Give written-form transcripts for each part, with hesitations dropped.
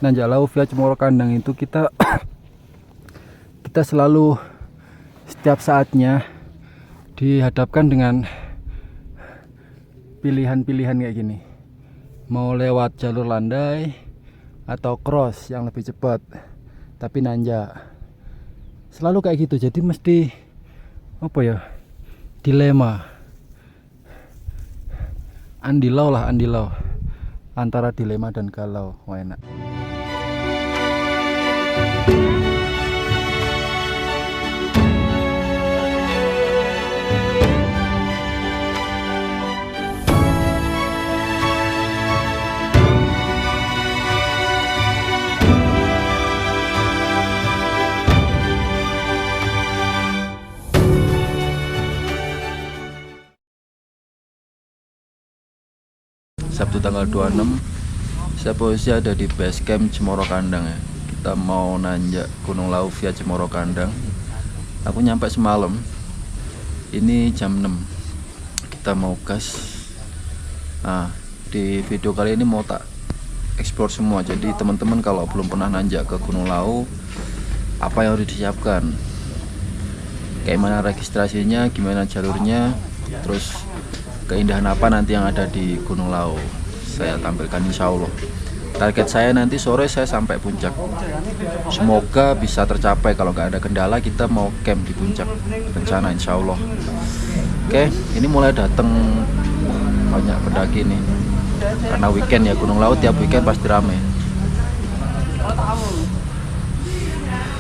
nanjak Lawu via Cemoro Kandang itu kita selalu setiap saatnya dihadapkan dengan pilihan-pilihan kayak gini. Mau lewat jalur landai atau cross yang lebih cepat tapi nanjak. Selalu kayak gitu. Jadi mesti apa ya? Dilema. Andilau antara dilema dan galau. Wah, enak. Sabtu tanggal 26 saya posisi ada di base camp Cemoro Kandang ya. Kita mau nanjak Gunung Lawu via Cemoro Kandang. Aku nyampe semalam. Ini jam 6. Kita mau gas. Nah, di video kali ini mau tak explore semua. Jadi teman-teman kalau belum pernah nanjak ke Gunung Lawu, apa yang harus disiapkan? Kayak mana registrasinya, gimana jalurnya, terus keindahan apa nanti yang ada di Gunung Lawu saya tampilkan insya Allah. Target saya nanti sore saya sampai puncak, semoga bisa tercapai. Kalau nggak ada kendala kita mau camp di puncak rencana insya Allah. Oke, ini mulai datang banyak pendaki nih karena weekend ya. Gunung Lawu tiap weekend pasti rame.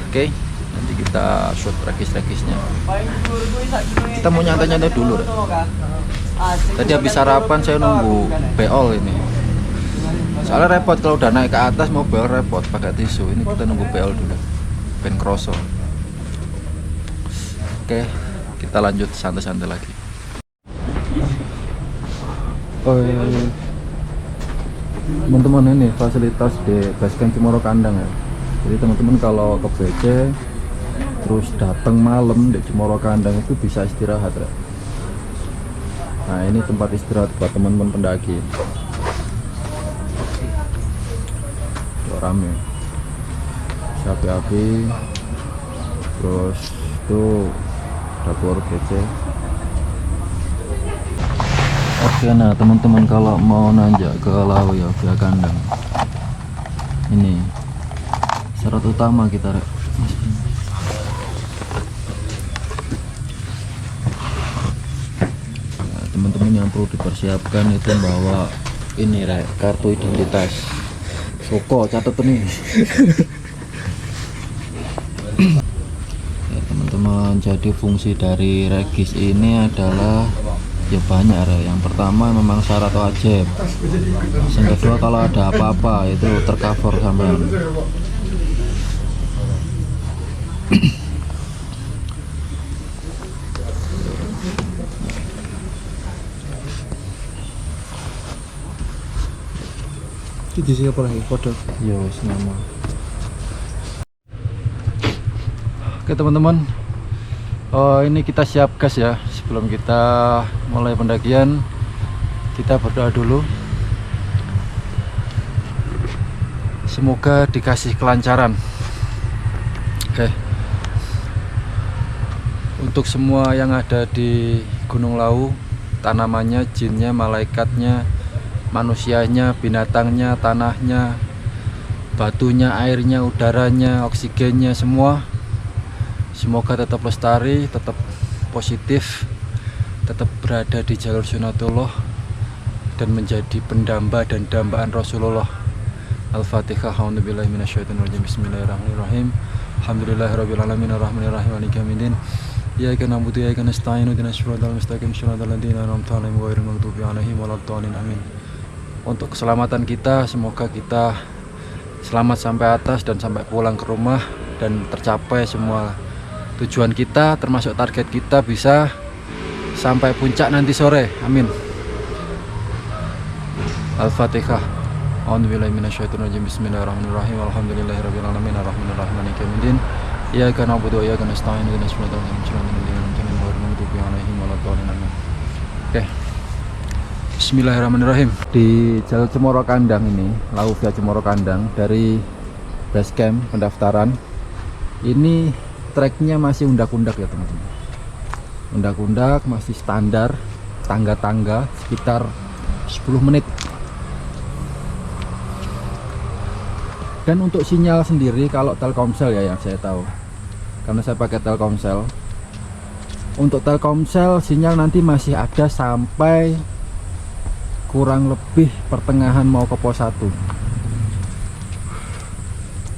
Oke, nanti kita shoot regis-regisnya. Kita mau nyantai-nyantai dulu deh. Tadi habis sarapan saya nunggu beol ini. Soalnya repot kalau udah naik ke atas mau beol repot pakai tisu. Ini kita nunggu beol dulu. Ben kroso. Oke, kita lanjut santai-santai lagi. Oh iya. Teman-teman, ini fasilitas di basecamp Cemoro Kandang ya. Jadi teman-teman kalau ke BC terus datang malam di Cemoro Kandang itu bisa istirahat ya. Nah, ini tempat istirahat buat teman-teman pendaki. Tuh, rame. Api-api. Terus tuh dapur kece. Oke, nah teman-teman kalau mau nanjak ke Lawu ya via Kandang. Ini syarat utama kita. Teman-teman yang perlu dipersiapkan itu bawa ini kartu identitas. Soko catat nih. Ya teman-teman, jadi fungsi dari regis ini adalah ya banyak ya. Yang pertama memang syarat wajib. Yang kedua kalau ada apa-apa itu tercover sampean. Di sini apa lagi? Foto. Ya wis nama. Oke teman-teman, ini kita siap gas ya. Sebelum kita mulai pendakian, kita berdoa dulu. Semoga dikasih kelancaran. Oke. Untuk semua yang ada di Gunung Lawu, tanamannya, jinnya, malaikatnya, manusianya, binatangnya, tanahnya, batunya, airnya, udaranya, oksigennya, semua semoga tetap lestari, tetap positif, tetap berada di jalur sunatullah dan menjadi pendamba dan dambaan Rasulullah. Al-Fatihah. A'udzubillahi minasyaitonirrajim. Bismillahirrahmanirrahim. Alhamdulillahirabbil alamin arrahmanirrahim maliki yaumiddin. Iyyaka na'budu wa iyyaka nasta'in ihdinas siratal mustaqim siratal ladzina an'amta 'alaihim ghairil maghdubi 'alaihim waladdallin. Amin. Untuk keselamatan kita, semoga kita selamat sampai atas dan sampai pulang ke rumah dan tercapai semua tujuan kita, termasuk target kita bisa sampai puncak nanti sore. Amin. Al-Fatihah. A'udzubillahi minasyaitonirrajim. Bismillahirrahmanirrahim. Alhamdulillahirabbil alamin arrahmanirrahim maliki yaumiddin. Iyyaka na'budu wa iyyaka nasta'in ihdinas siratal mustaqim siratal ladzina an'amta 'alaihim waladdallin. Amin. Oke. Bismillahirrahmanirrahim. Di jalur Cemoro Kandang ini, Lawu via Cemoro Kandang, dari base camp pendaftaran. Ini treknya masih undak-undak ya teman-teman. Undak-undak masih standar, tangga-tangga sekitar 10 menit. Dan untuk sinyal sendiri kalau Telkomsel ya yang saya tahu, karena saya pakai Telkomsel. Untuk Telkomsel sinyal nanti masih ada sampai kurang lebih pertengahan mau ke pos 1.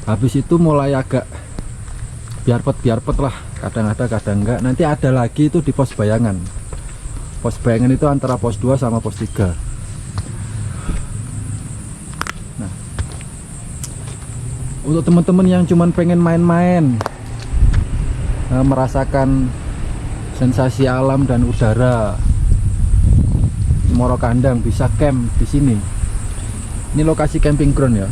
Habis itu mulai agak biarpet lah, kadang ada kadang enggak. Nanti ada lagi itu di pos Bayangan. Pos Bayangan itu antara pos 2 sama pos 3. Nah, untuk teman-teman yang cuman pengen main-main, merasakan sensasi alam dan udara Cemoro Kandang, bisa camp di sini. Ini lokasi camping ground ya.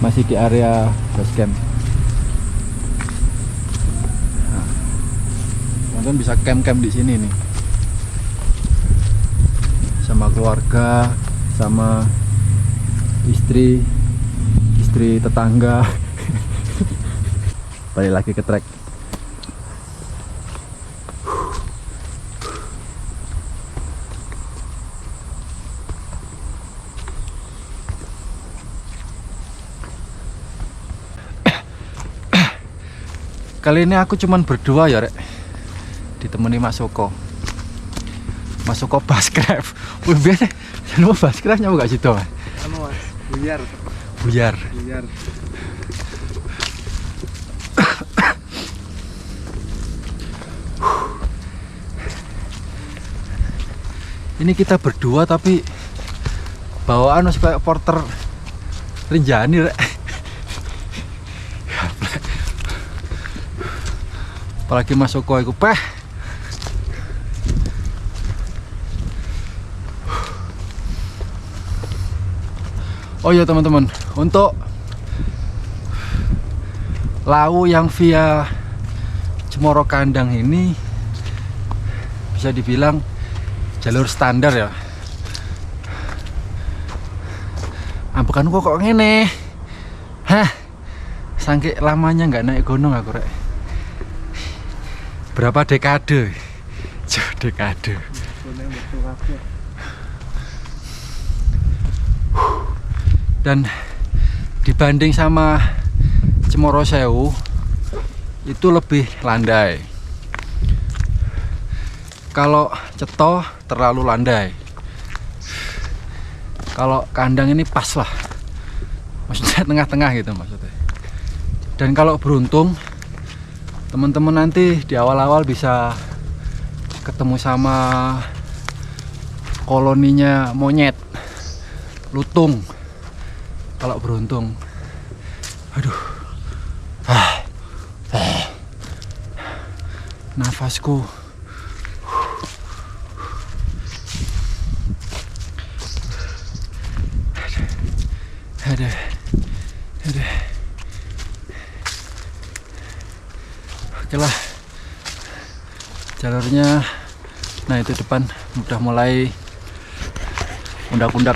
Masih di area base camp. Nah, teman-teman bisa camp di sini nih. Sama keluarga, sama istri tetangga. Balik lagi ke trek. Kali ini aku cuman berdua ya, Rek. Ditemani Mas Soko. Mas Soko Baskref. Wih, biar lu Baskref nyawa gak situ, Mas? Anu Mas, buyar. Buyar. Ini kita berdua tapi bawaan masih kayak porter Rinjani, Rek. Apalagi Mas Soko iku peh. Oh iya teman-teman, untuk Lawu yang via Cemoro Kandang ini bisa dibilang jalur standar ya. Ambekan kok ngene. Hah. Sangke lamanya nggak naik gunung aku, Rek. Berapa dekade? Dekade. Dan dibanding sama Cemoro Sewu itu lebih landai. Kalau Ceto terlalu landai. Kalau Kandang ini pas lah. Maksudnya tengah-tengah gitu maksudnya. Dan kalau beruntung teman-teman nanti di awal-awal bisa ketemu sama koloninya monyet lutung kalau beruntung. Aduh, nafasku. Ada. Oke lah, jalurnya. Nah itu depan udah mulai undak-undak.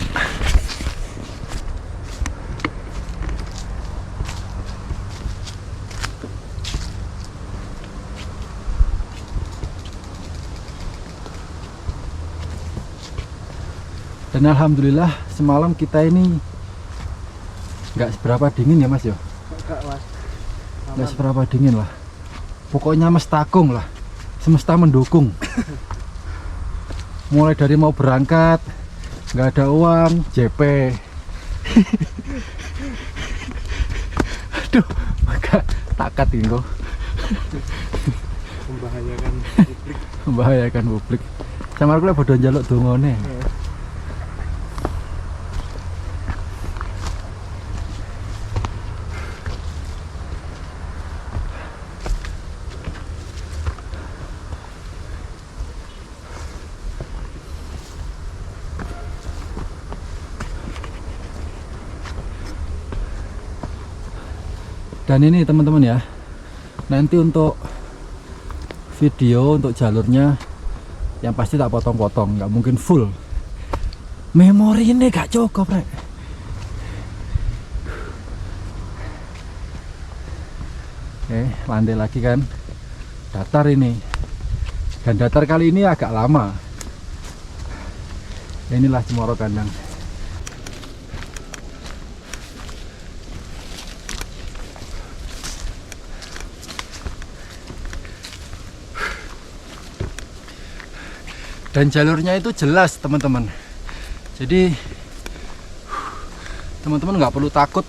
Dan alhamdulillah semalam kita ini nggak seberapa dingin ya Mas ya? Nggak seberapa dingin lah. Pokoknya mestakung lah, semesta mendukung. Mulai dari mau berangkat, nggak ada uang, JP. Aduh, maka takat ini membahayakan publik. Sama aku lah bodoh njaluk dongone. Dan ini teman-teman ya, nanti untuk video untuk jalurnya yang pasti tak potong-potong, nggak mungkin full. Memori ini gak cukup, Rek. Oke, landai lagi kan. Datar ini. Dan datar kali ini agak lama. Inilah Cemoro Kandang. Dan jalurnya itu jelas teman-teman. Jadi teman-teman nggak perlu takut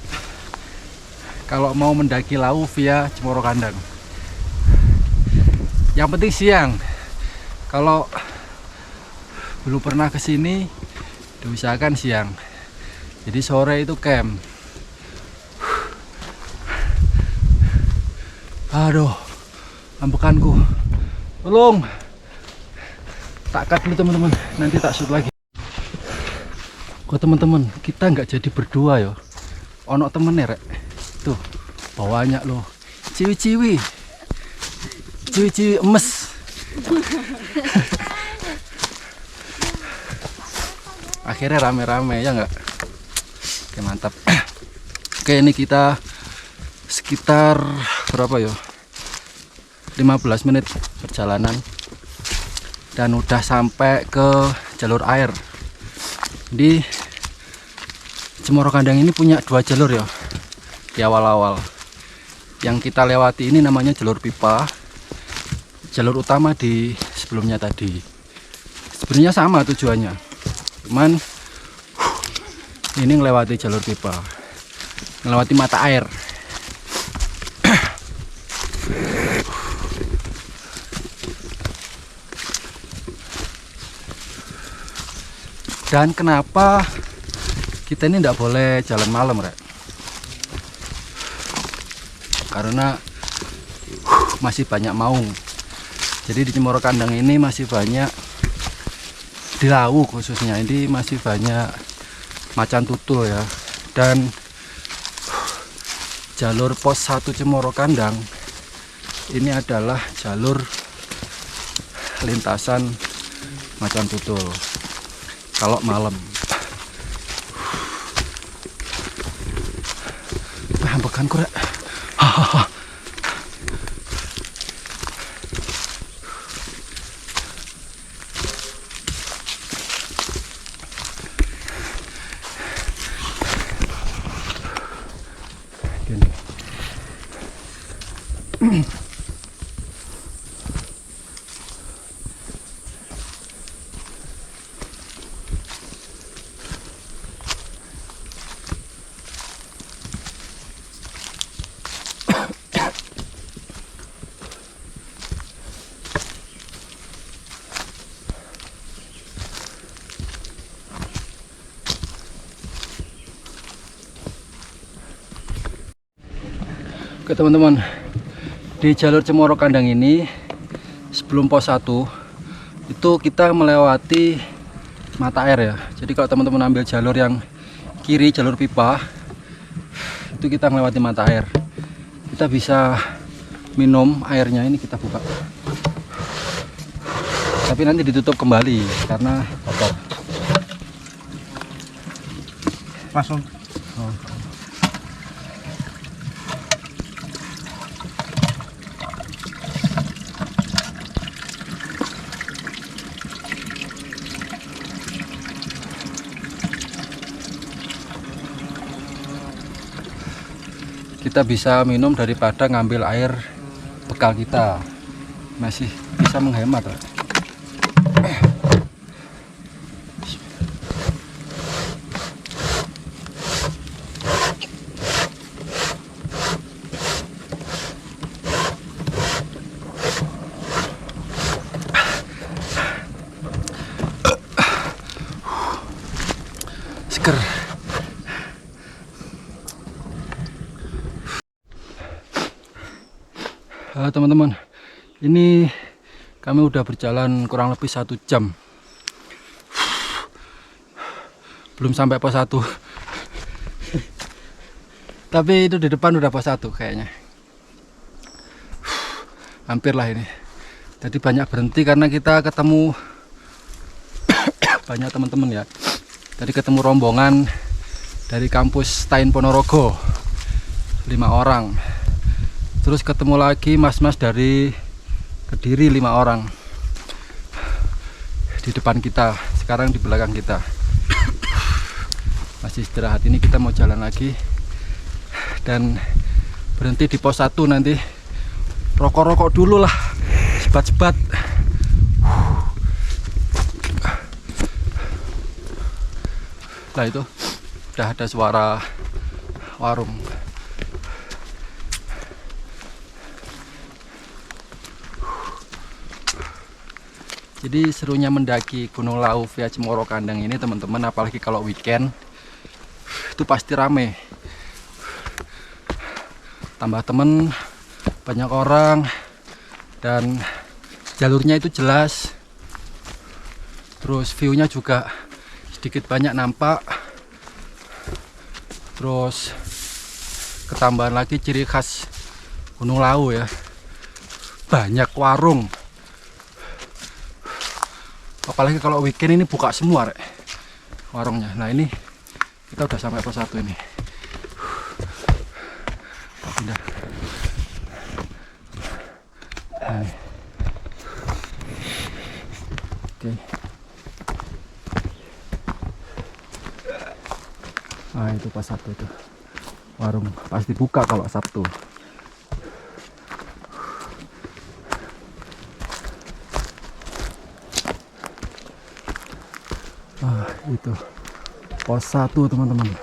kalau mau mendaki Lawu via Cemoro Kandang. Yang penting siang. Kalau belum pernah kesini, diusahakan siang. Jadi sore itu camp. Aduh, ambekanku. Tolong. Tak cut dulu teman-teman, nanti tak shoot lagi. Kok teman-teman, kita nggak jadi berdua ya. Ono temen rek. Tuh, bawanya loh. Ciwi-ciwi. Ciwi-ciwi emes. Akhirnya rame-rame ya nggak? Oke, mantap. Oke, ini kita sekitar berapa ya? 15 menit perjalanan. Dan udah sampai ke jalur air. Di Cemoro Kandang ini punya 2 jalur ya di awal-awal. Yang kita lewati ini namanya jalur pipa. Jalur utama di sebelumnya tadi. Sebenarnya sama tujuannya. Cuman ini ngelewati jalur pipa. Ngelewati mata air. Dan kenapa kita ini tidak boleh jalan malam, Rek? Karena masih banyak maung. Jadi di Cemoro Kandang ini masih banyak, di Lawu khususnya ini masih banyak macan tutul ya. Dan jalur pos 1 Cemoro Kandang ini adalah jalur lintasan macan tutul kalau malam. Ambekanku rek. Oke teman-teman, di jalur Cemoro Kandang ini sebelum pos 1 itu kita melewati mata air ya. Jadi kalau teman-teman ambil jalur yang kiri, jalur pipa, itu kita melewati mata air. Kita bisa minum airnya, ini kita buka. Tapi nanti ditutup kembali karena kotor. Langsung. Oh. Kita bisa minum daripada ngambil air bekal kita, masih bisa menghemat. Seger. Teman-teman, ini kami udah berjalan kurang lebih 1 jam, belum sampai pos 1. Tapi itu di depan udah pos 1 kayaknya. Hampir lah ini. Jadi banyak berhenti karena kita ketemu banyak teman-teman ya. Tadi ketemu rombongan dari kampus Tain Ponorogo, 5 orang. Terus ketemu lagi mas-mas dari Kediri 5 orang di depan kita, sekarang di belakang kita. Masih istirahat. Ini kita mau jalan lagi dan berhenti di pos 1 nanti. Rokok-rokok dulu lah, sebat-sebat. Nah itu udah ada suara warung. Jadi serunya mendaki Gunung Lawu via Cemoro Kandang ini teman-teman, apalagi kalau weekend itu pasti rame. Tambah temen, banyak orang, dan jalurnya itu jelas. Terus view-nya juga sedikit banyak nampak. Terus ketambahan lagi ciri khas Gunung Lawu ya, banyak warung. Apalagi kalau weekend ini buka semua warungnya. Nah ini kita udah sampai pos 1 ini. Pindah. Nah, oke. Nah itu pos 1 itu. Warung pasti buka kalau Sabtu. Itu pos 1 teman-teman.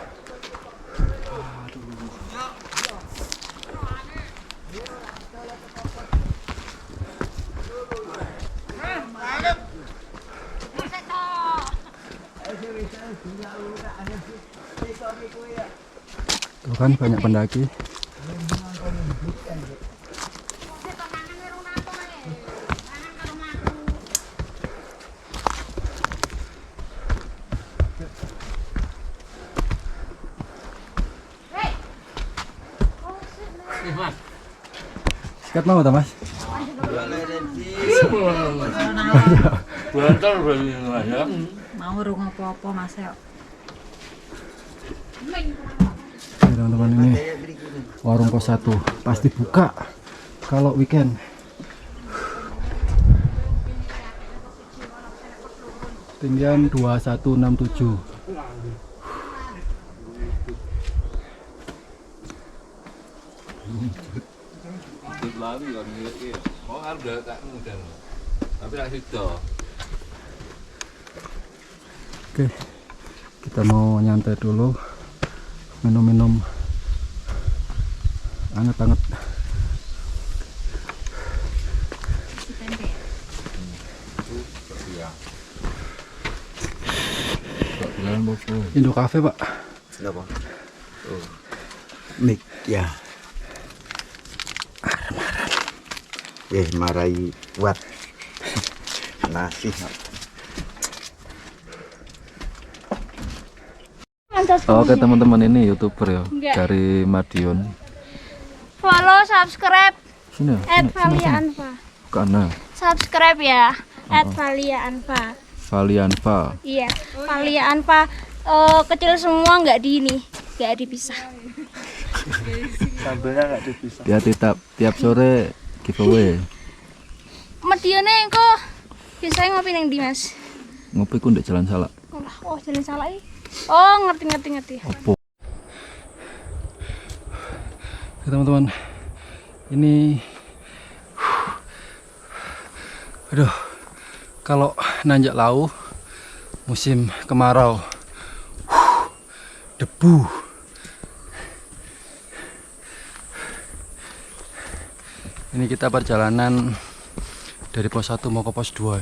Tuh kan banyak pendaki. Sikat mau tak mas? Mau rung apa-apa mas ya. Teman-teman, ini warung pos 1 pasti buka kalau weekend. Tinggian 2167. Oke, kita mau nyantai dulu, minum-minum anget-anget. Indo Cafe pak. Kenapa? Oh. Mik ya. Marai buat nasi. Oke teman-teman, ini YouTuber ya. Enggak. Dari Madiun. Follow, subscribe, Sini, @valianfa. Karena Subscribe ya, @valianfa. Valianfa. Iya, Valianfa. Kecil semua, nggak di ini, nggak dipisah. Sambelnya nggak dipisah. Ya tiap sore giveaway. Medione kok bisa ngopi neng di mas. Ngopi ku ndek Jalan Salak. Oh, jalan salah ini. Oh, ngerti. Opo. Ya, teman-teman, ini aduh, kalau nanjak Lawu musim kemarau, debu. Ini kita perjalanan dari pos 1 mau ke pos 2.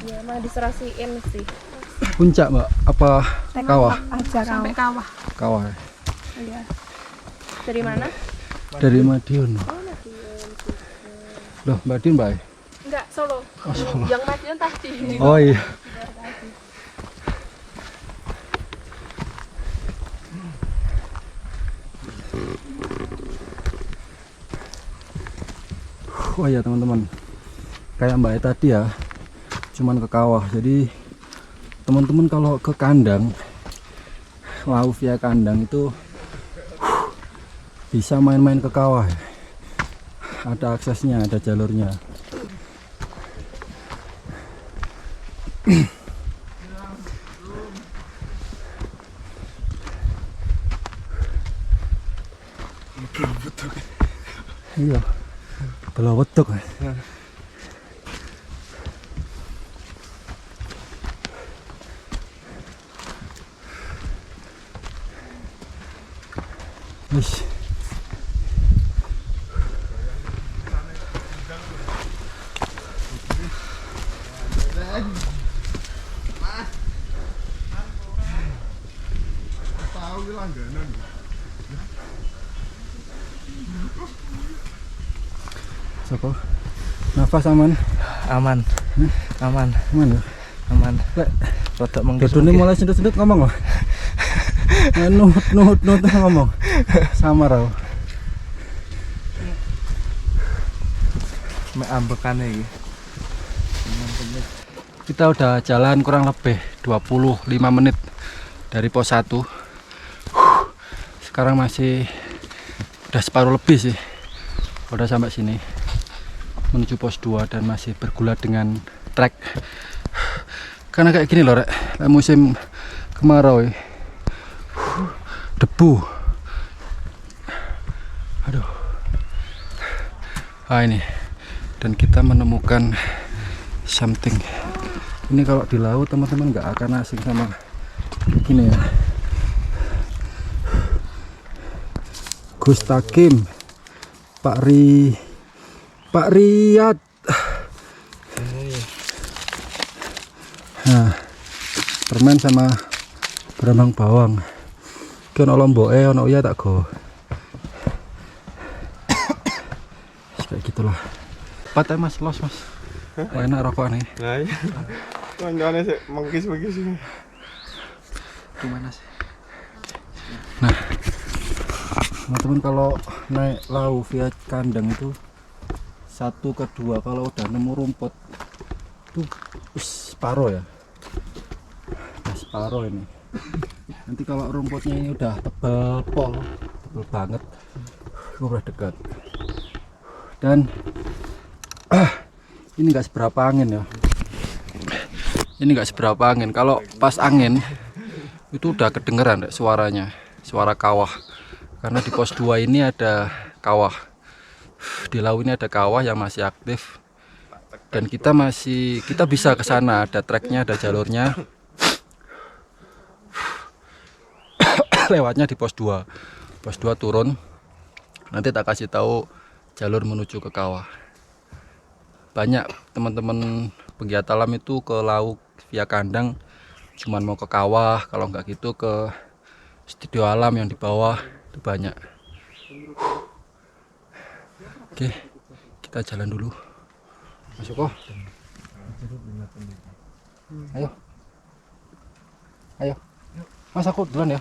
Ya emang diserasiin sih. Puncak mbak, apa kawah? Aja sampai kawah. Kawah ya? Iya. Dari mana? Dari Madiun. Loh, Madiun, Mbak? Enggak, Solo. Oh, Solo. Yang Madiun tadi. Oh iya. Oh iya teman-teman, kayak Mbak tadi ya, cuman ke kawah. Jadi teman-teman kalau ke kandang, laut via kandang itu bisa main-main ke kawah. Ada aksesnya, ada jalurnya. Iya, kalau wetuk. Wis. Soko. Nafas aman? Aman. Aman. Aman ya? Aman. Lek Rodok Dodone mulai sendut-sendut ngomong loh. Nuhut ngomong. Samar aku. mek ambekane iki. Kita udah jalan kurang lebih 25 menit dari pos 1. Sekarang masih udah separuh lebih sih. Udah sampai sini menuju pos 2 dan masih bergulat dengan trek. Karena kayak gini loh, Rek. Musim kemarau ya. Debu. Aduh. Ah ini. Dan kita menemukan something. Ini kalau di laut teman-teman nggak akan asing sama gini ya. Gus Takim, Pak Riyad. Nah, permen sama berambang bawang. Ki ono lomboke ono iya tak go. Kayak gitulah. Patah Mas, los Mas. Oh, enak rokokan nih. Lah iya. Kancane sik mengkis-mengkis iki. Gimana sih? Nah, teman-teman kalau naik lau via kandang itu 1 ke 2 kalau udah nemu rumput itu separuh ya. Udah separuh ini. Nanti kalau rumputnya ini udah tebal tebal banget, itu udah dekat. Dan ini nggak seberapa angin ya. Ini nggak seberapa angin. Kalau pas angin itu udah kedengeran deh suaranya, suara kawah. Karena di pos 2 ini ada kawah. Di laut ini ada kawah yang masih aktif. Dan kita bisa ke sana, ada treknya, ada jalurnya. Lewatnya di pos 2. Pos 2 turun. Nanti tak kasih tahu jalur menuju ke kawah. Banyak teman-teman penggiat alam itu ke laut via kandang cuman mau ke kawah, kalau nggak gitu ke studio alam yang di bawah itu banyak. Oke, kita jalan dulu. Masuk kok. Ayo Mas, aku duluan ya.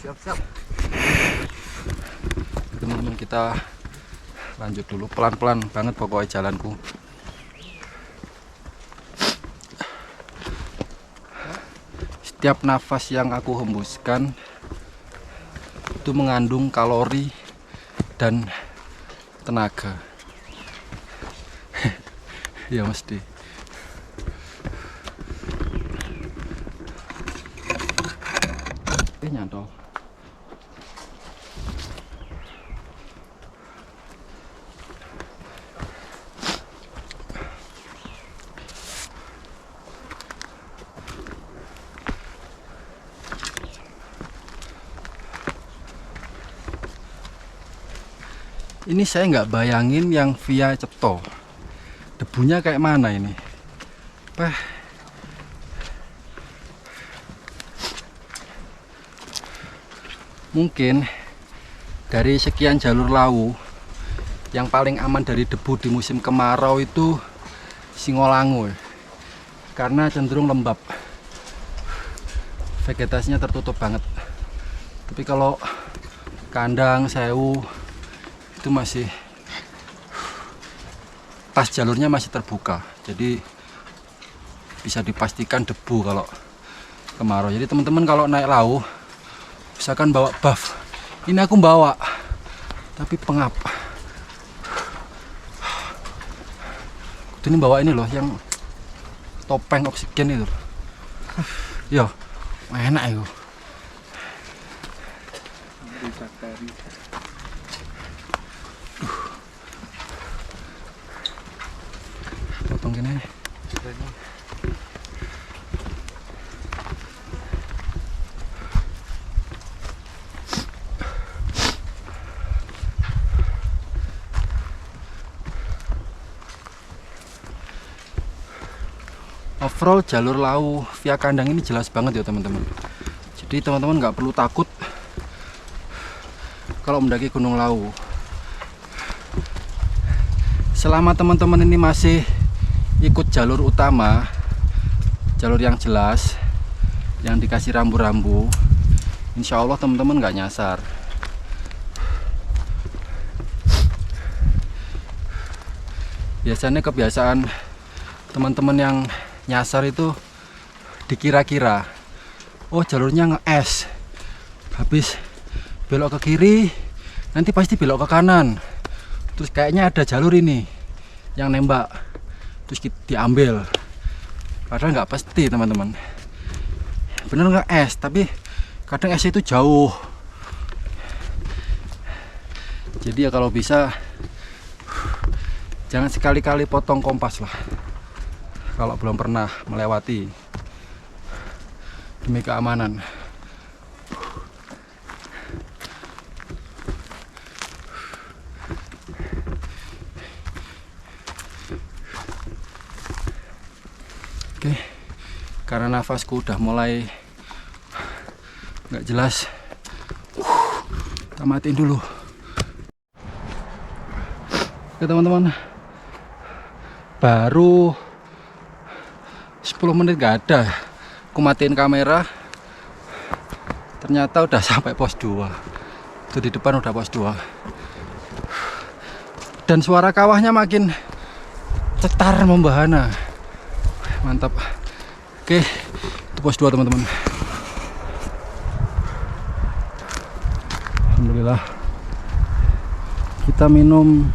Siap-siap. Teman-teman, kita lanjut dulu, pelan-pelan banget pokoknya jalanku. Setiap nafas yang aku hembuskan itu mengandung kalori dan tenaga. Ya mesti. Nyantol. Ini saya nggak bayangin yang via Ceto. Debunya kayak mana ini? Mungkin dari sekian jalur Lawu yang paling aman dari debu di musim kemarau itu Singolangu, karena cenderung lembab, vegetasinya tertutup banget. Tapi kalau Kandang, Sewu itu masih pas, jalurnya masih terbuka, jadi bisa dipastikan debu kalau kemarau. Jadi teman-teman kalau naik Lawu misalkan bawa buff, ini aku bawa tapi pengap. Ini bawa ini loh yang topeng oksigen itu. Yo, enak itu. Potong gini. Overall jalur Lawu via Kandang ini jelas banget ya teman-teman. Jadi teman-teman nggak perlu takut kalau mendaki Gunung Lawu. Selama teman-teman ini masih ikut jalur utama, jalur yang jelas, yang dikasih rambu-rambu, insya Allah teman-teman nggak nyasar. Biasanya kebiasaan teman-teman yang nyasar itu dikira-kira, oh jalurnya nge-es, habis belok ke kiri nanti pasti belok ke kanan, terus kayaknya ada jalur ini yang nembak, terus diambil. Padahal nggak pasti teman-teman, bener nge-es, tapi kadang es itu jauh. Jadi ya kalau bisa jangan sekali-kali potong kompas lah kalau belum pernah melewati, demi keamanan. Oke, karena nafasku udah mulai nggak jelas, kita matiin dulu. Oke teman-teman, baru 10 menit gak ada, aku matiin kamera, ternyata udah sampai pos 2. Itu di depan udah pos 2, dan suara kawahnya makin cetar membahana, mantap. Oke, itu pos 2 teman-teman. Alhamdulillah kita minum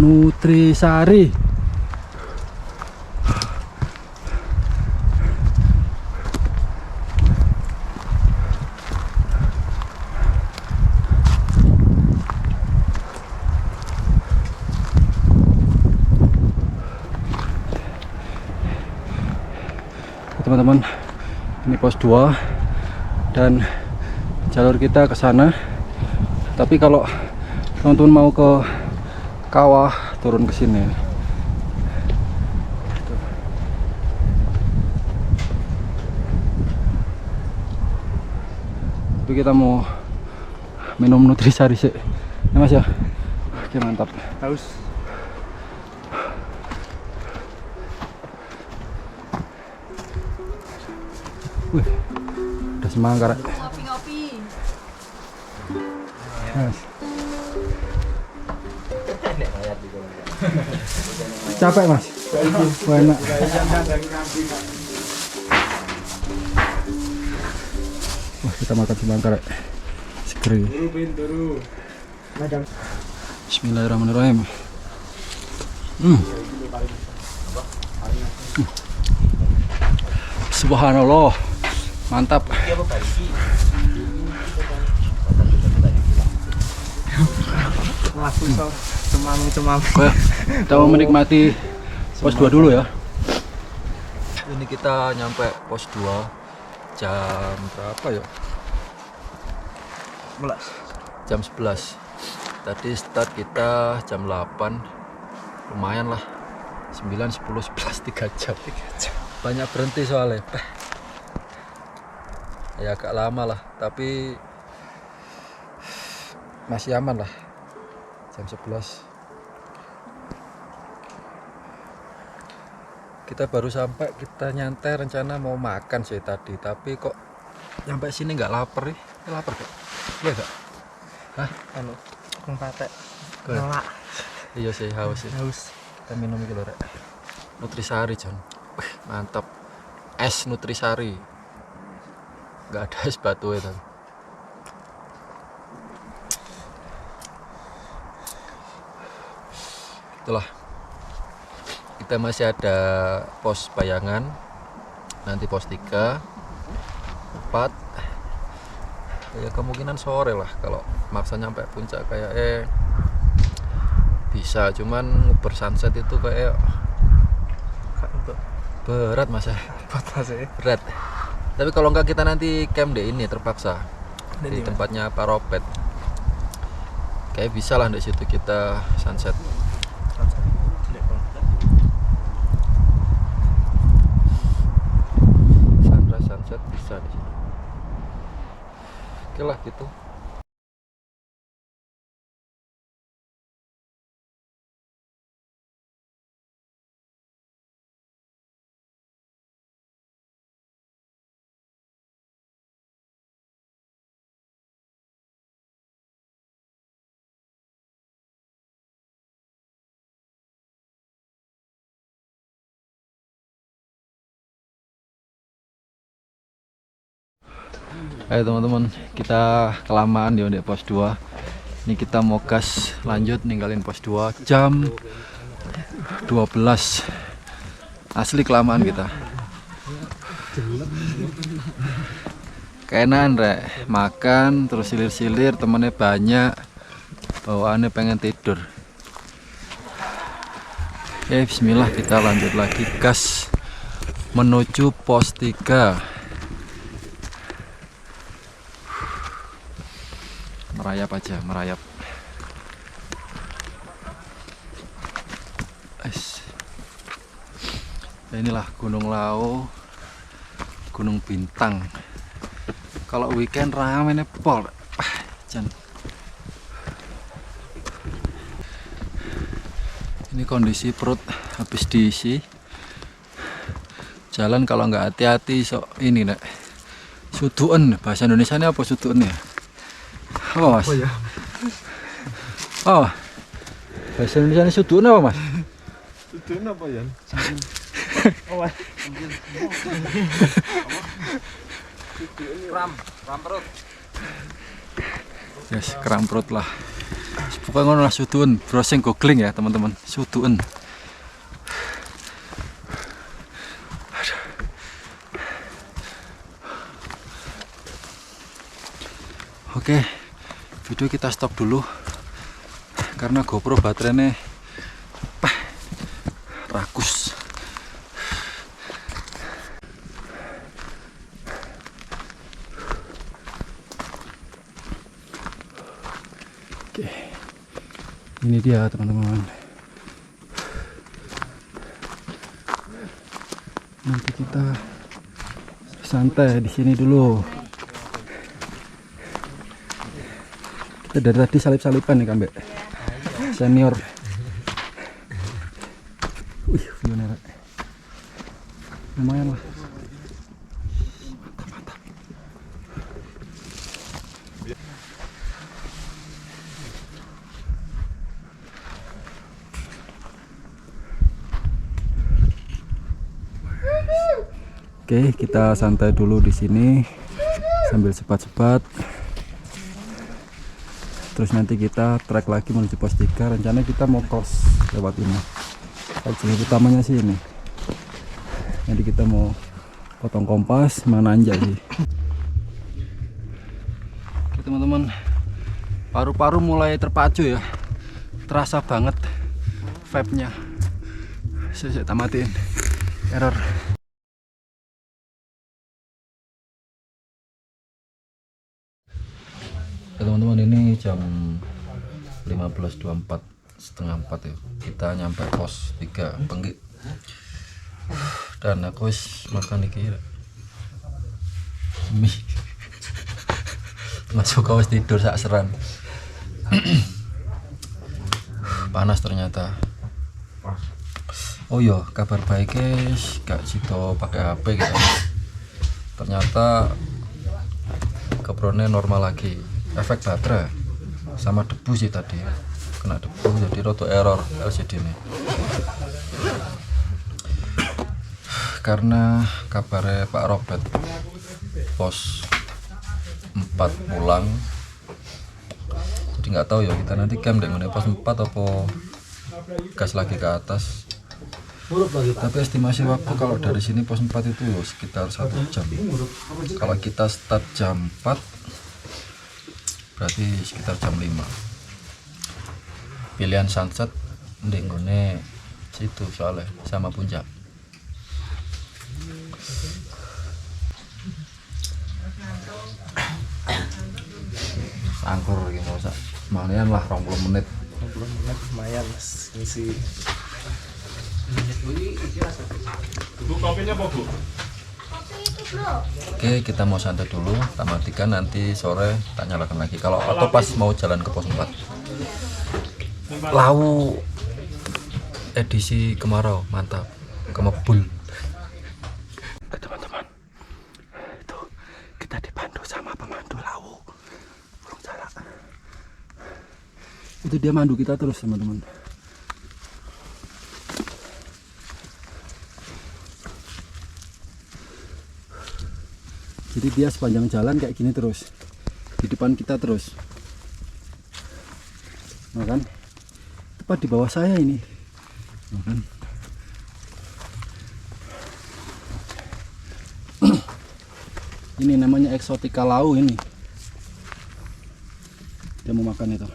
Nutrisari. Teman-teman, ini pos 2 dan jalur kita ke sana. Tapi kalau teman-teman mau ke kawah, turun ke sini. Tapi kita mau minum Nutrisari sih, ya Mas ya. Oke, mantap. Haus. Wih, udah semangka. Ngopi-ngopi. Yes. Capek Mas? Enak. Wah, kita makan semangka rek. Seger. Bismillahirrahmanirrahim. Subhanallah, mantap. Langsung cemam. Kita mau menikmati pos 2 dulu ya. Ini kita nyampe pos 2 jam berapa ya? 11. Jam 11. Tadi start kita jam 8. Lumayan lah. 9, 10, 11, 3 jam. Banyak berhenti soalnya. Ya agak lama lah, tapi masih aman lah. Jam 11 kita baru sampai. Kita nyantai, rencana mau makan sih tadi, tapi kok sampai sini nggak lapar nih. Lapar kok? Iya gak? Hah? Anu, kung patek. Ke- Nolak. Iya sih, haus sih. Haus. Kita minum iki lho, Rek. Nutrisari, Jon. Wih, mantap. Es Nutrisari. Nggak ada es batu itu. Itulah. Kita masih ada pos bayangan. Nanti pos 3, 4. Ya kemungkinan sore lah kalau maksa nyampe puncak kayak bisa, cuman nguber sunset itu kayak berat mas ya. Berat. Tapi kalau enggak kita nanti camp deh ini terpaksa di tempatnya Paropet. Kayak bisa lah di situ kita sunset. Sunrise sunset bisa di situ. Oke lah gitu. Ayo teman-teman, kita kelamaan di pos 2. Ini kita mau gas lanjut ninggalin pos 2 jam 12. Asli kelamaan kita. Keenan Rek, makan terus silir-silir, temennya banyak, bawaannya pengen tidur. Oke, bismillah, kita lanjut lagi gas menuju pos 3. Merayap aja, merayap. Ya inilah Gunung Lau, Gunung Bintang. Kalau weekend rame nih pol. Ini kondisi perut habis diisi. Jalan kalau nggak hati-hati sok ini nek. Suduen, bahasa Indonesianya apa suduen ya? Oh mas. Oh ya. Oh. Bahasa Indonesia sudun apa mas? Sudun apa ya? Oh mas. Kram perut. Yes, kram perut lah. Pokoknya ngono lah sudun. Browsing googling ya teman-teman. Sudun. Oke. Video kita stop dulu karena GoPro baterainya rakus. Oke, ini dia teman-teman. Nanti kita santai di sini dulu. Kita dari tadi salip-salipan nih Kambek. Senior. Wih, view-nya lumayan lah. Mantap. Oke, kita santai dulu di sini sambil sepat-sepat. Terus nanti kita trek lagi menuju pos 3. Rencananya kita mau cross lewat ini. Jalur utamanya sih ini. Nanti kita mau potong kompas, mana nanjak sih. Oke teman-teman, paru-paru mulai terpacu ya. Terasa banget vibe-nya. Saya tamatin. Error. Ya, teman-teman, ini jam 15.24, setengah 4 ya. Kita nyampe pos 3 Penggik. Dan aku wis makan iki mie. Masuk kau tidur sak seran. Panas ternyata. Oh iya, kabar baiknya gak sido pakai HP gitu. Ternyata kebrone normal lagi. Efek baterai sama debu sih tadi. Kena debu jadi roto error LCD ini. Karena kabarnya Pak Robert pos 4 pulang. Jadi nggak tahu ya kita nanti camp dengan pos 4 apa gas lagi ke atas. Tapi estimasi waktu kalau dari sini pos 4 itu sekitar 1 jam. Kalau kita start jam 4 berarti sekitar jam 5. Pilihan sunset ndengone situ soalnya sama puncak. Angkur iki mau sak lumayan lah 20 menit. 20 menit lumayan Mas ngisi. Bu kopinya apa Bu? Oke, kita mau santai dulu, kita matikan nanti sore kita nyalakan lagi. Kalau atau pas mau jalan ke pos 4. Lawu edisi kemarau, mantap. Kemebul. Teman-teman. Itu kita dipandu sama pemandu Lawu. Burung jalak. Itu dia mandu kita terus, teman-teman. Jadi dia sepanjang jalan kayak gini terus, di depan kita terus, nah kan? Tepat di bawah saya ini, nah kan? Ini namanya eksotika Lawu ini. Dia mau makan itu.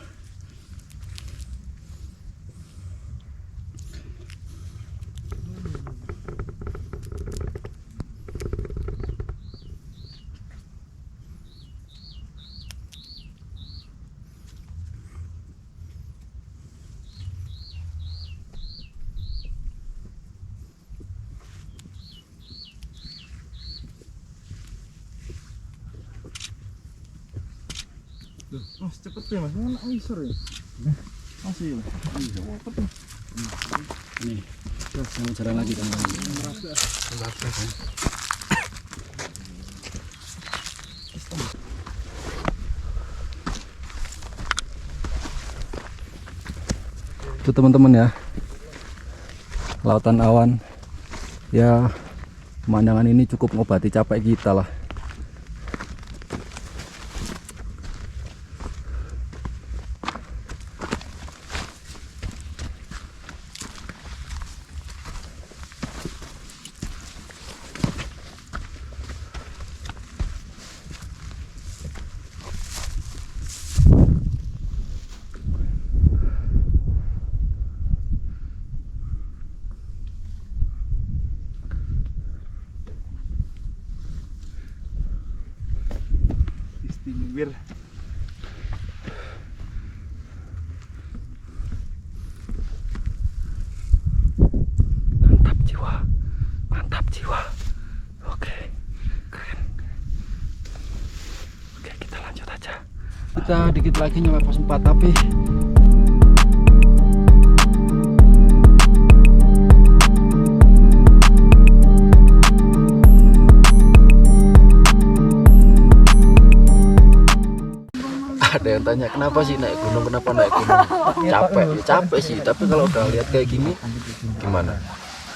Mas cepet ya Mas, mau nak ngisor ya? Masih ya? Ini, terus mau jalan lagi kan? Itu teman-teman ya, lautan awan ya, pemandangan ini cukup ngobati capek kita lah. Istimewa. Mantap jiwa, mantap jiwa. Oke, keren. Oke, kita lanjut aja. Kita dikit lagi nyampe pos 4 tapi ada yang tanya kenapa sih naik gunung, kenapa naik gunung? Capek, ya capek sih. Tapi kalau udah lihat kayak gini, gimana?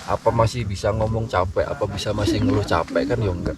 Apa masih bisa ngomong capek? Apa bisa masih ngeluh capek kan? Ya enggak.